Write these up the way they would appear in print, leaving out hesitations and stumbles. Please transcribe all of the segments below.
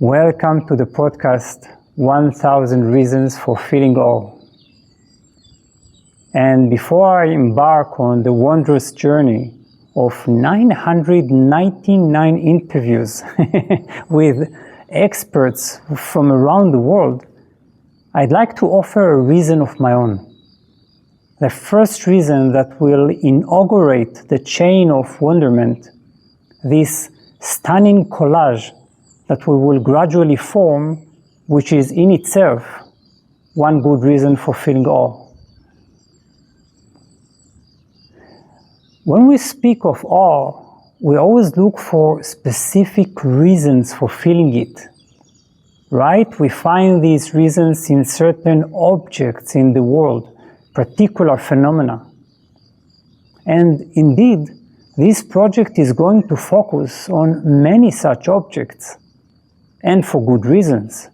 Welcome to the podcast 1000 Reasons for Feeling Awe. And before I embark on the wondrous journey of 999 interviews with experts from around the world, I'd like to offer a reason of my own. The first reason that will inaugurate the chain of wonderment, this stunning collage that we will gradually form, which is in itself one good reason for feeling awe. When we speak of awe, we always look for specific reasons for feeling it, right? We find these reasons in certain objects in the world, particular phenomena. And indeed, this project is going to focus on many such objects, and for good reasons.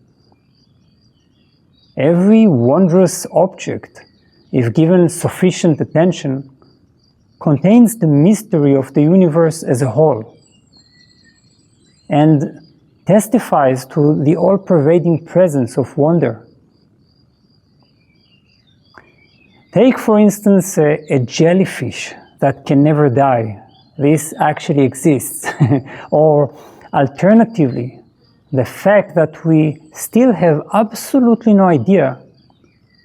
Every wondrous object, if given sufficient attention, contains the mystery of the universe as a whole and testifies to the all-pervading presence of wonder. Take, for instance, a jellyfish that can never die. This actually exists. Or alternatively, the fact that we still have absolutely no idea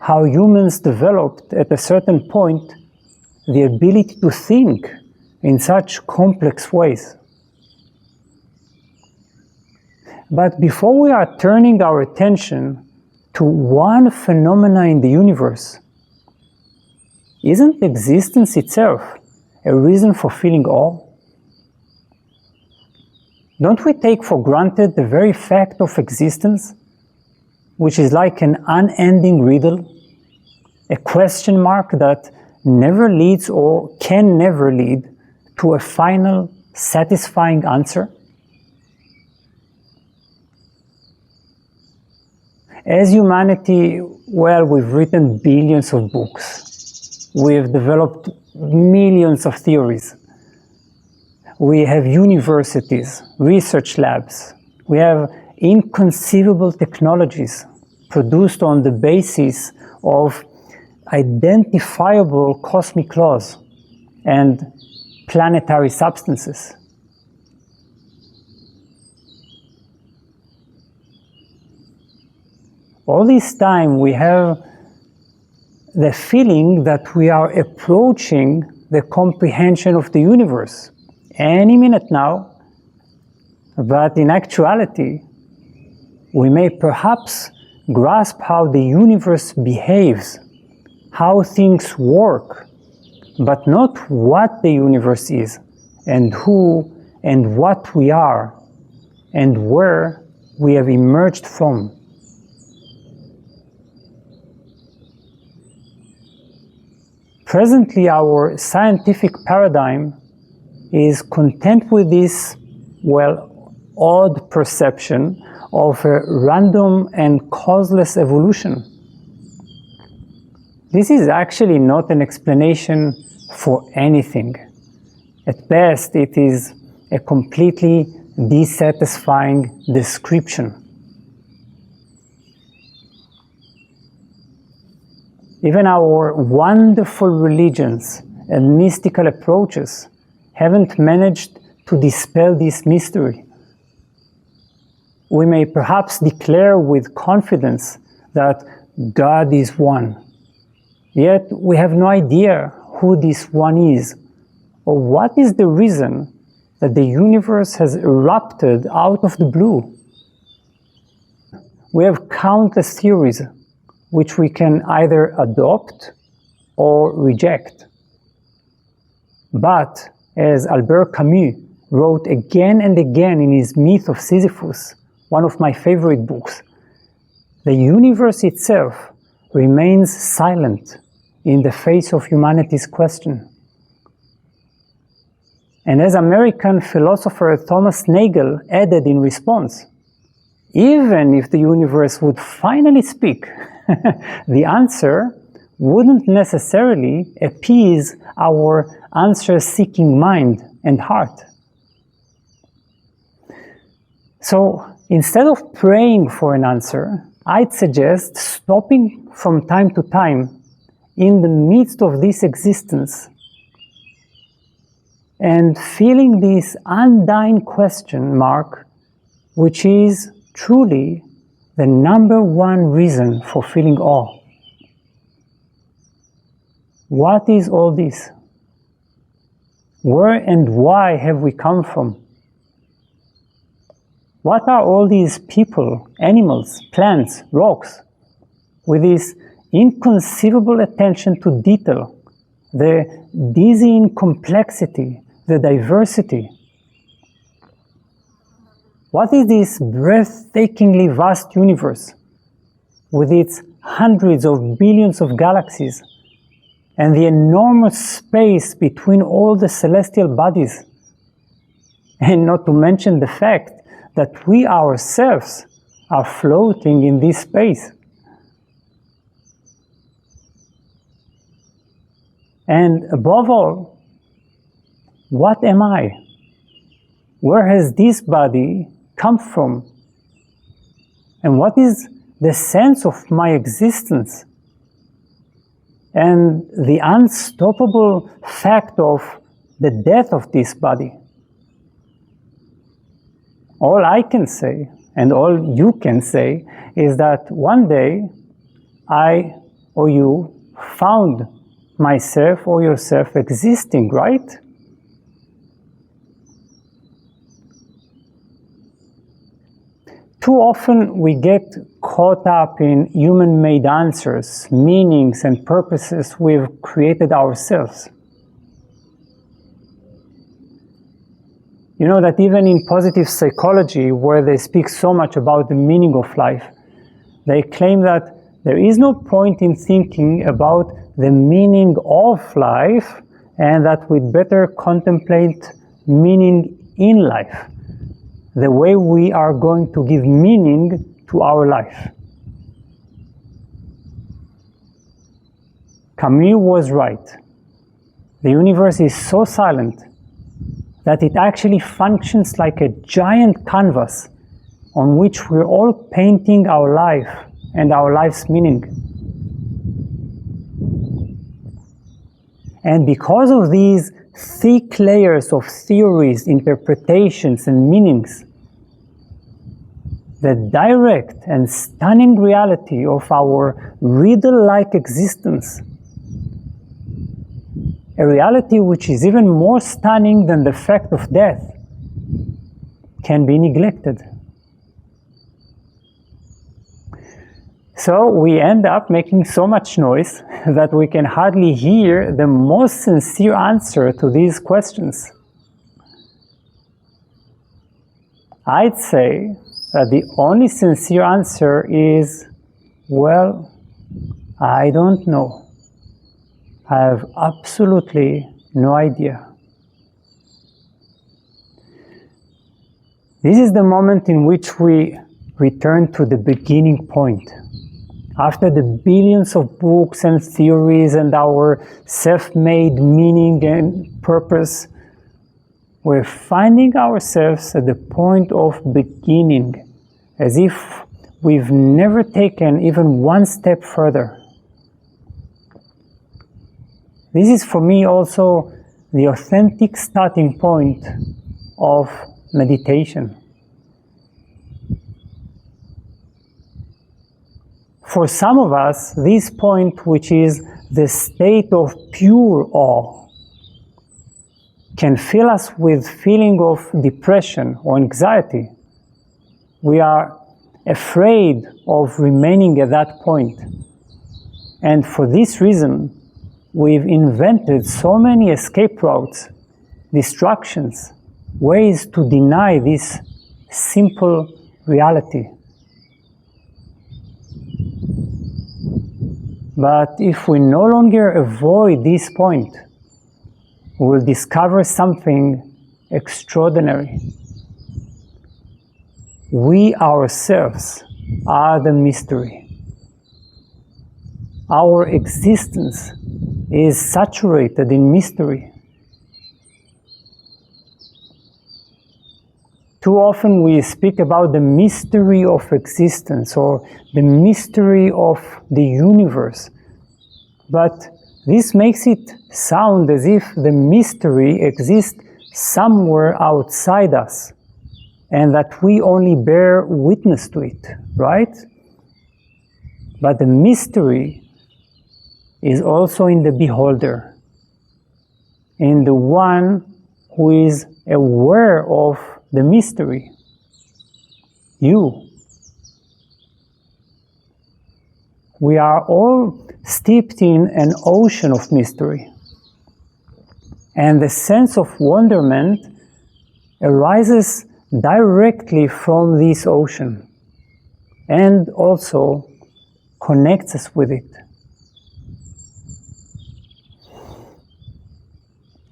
how humans developed at a certain point the ability to think in such complex ways. But before we are turning our attention to one phenomena in the universe, isn't existence itself a reason for feeling awe? Don't we take for granted the very fact of existence, which is like an unending riddle, a question mark that never leads or can never lead to a final, satisfying answer? As humanity, well, we've written billions of books. We've developed millions of theories. We have universities, research labs. We have inconceivable technologies produced on the basis of identifiable cosmic laws and planetary substances. All this time we have the feeling that we are approaching the comprehension of the universe any minute now, but in actuality, we may perhaps grasp how the universe behaves, how things work, but not what the universe is, and who and what we are, and where we have emerged from. Presently, our scientific paradigm is content with this, well, odd perception of a random and causeless evolution. This is actually not an explanation for anything. At best, it is a completely dissatisfying description. Even our wonderful religions and mystical approaches haven't managed to dispel this mystery. We may perhaps declare with confidence that God is one, yet we have no idea who this one is, or what is the reason that the universe has erupted out of the blue. We have countless theories which we can either adopt or reject. But as Albert Camus wrote again and again in his Myth of Sisyphus, one of my favorite books, the universe itself remains silent in the face of humanity's question. And as American philosopher Thomas Nagel added in response, even if the universe would finally speak, the answer wouldn't necessarily appease our answer-seeking mind and heart. So Instead of praying for an answer, I'd suggest stopping from time to time in the midst of this existence and feeling this undying question mark, which is truly the number one reason for feeling awe. What is all this? Where and why have we come from? What are all these people, animals, plants, rocks, with this inconceivable attention to detail, the dizzying complexity, the diversity? What is this breathtakingly vast universe with its hundreds of billions of galaxies and the enormous space between all the celestial bodies? And not to mention the fact that we ourselves are floating in this space. And above all, what am I? Where has this body come from? And what is the sense of my existence? And the unstoppable fact of the death of this body. All I can say, and all you can say, is that one day I or you found myself or yourself existing, right? Too often we get caught up in human-made answers, meanings, and purposes we've created ourselves. You know that even in positive psychology, where they speak so much about the meaning of life, they claim that there is no point in thinking about the meaning of life, and that we'd better contemplate meaning in life, the way we are going to give meaning to our life. Camus was right. The universe is so silent that it actually functions like a giant canvas on which we're all painting our life and our life's meaning. And because of these thick layers of theories, interpretations, and meanings, the direct and stunning reality of our riddle-like existence, a reality which is even more stunning than the fact of death, can be neglected. So we end up making so much noise that we can hardly hear the most sincere answer to these questions. I'd say that the only sincere answer is, well, I don't know. I have absolutely no idea. This is the moment in which we return to the beginning point. After the billions of books and theories and our self-made meaning and purpose, we're finding ourselves at the point of beginning, as if we've never taken even one step further. This is for me also the authentic starting point of meditation. For some of us, this point, which is the state of pure awe, can fill us with feeling of depression or anxiety. We are afraid of remaining at that point. And for this reason, we've invented so many escape routes, distractions, ways to deny this simple reality. But if we no longer avoid this point, we will discover something extraordinary. We ourselves are the mystery. Our existence is saturated in mystery. Too often we speak about the mystery of existence or the mystery of the universe, but this makes it sound as if the mystery exists somewhere outside us and that we only bear witness to it, right? But the mystery is also in the beholder, in the one who is aware of the mystery, you. We are all steeped in an ocean of mystery, and the sense of wonderment arises directly from this ocean and also connects us with it.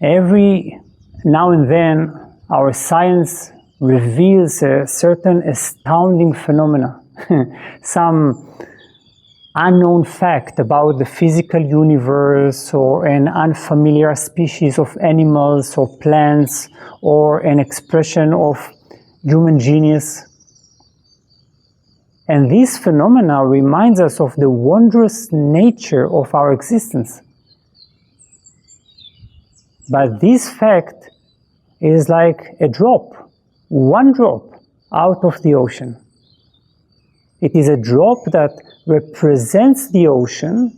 Every now and then our science reveals a certain astounding phenomena, some unknown fact about the physical universe or an unfamiliar species of animals or plants or an expression of human genius. And this phenomena reminds us of the wondrous nature of our existence. But this fact is like a drop, one drop out of the ocean. It is a drop that represents the ocean,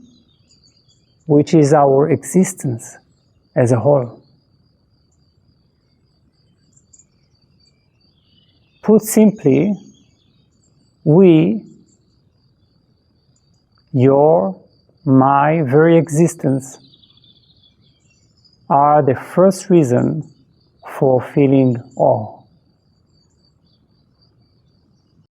which is our existence as a whole. Put simply, we, your, my very existence, are the first reason for feeling awe.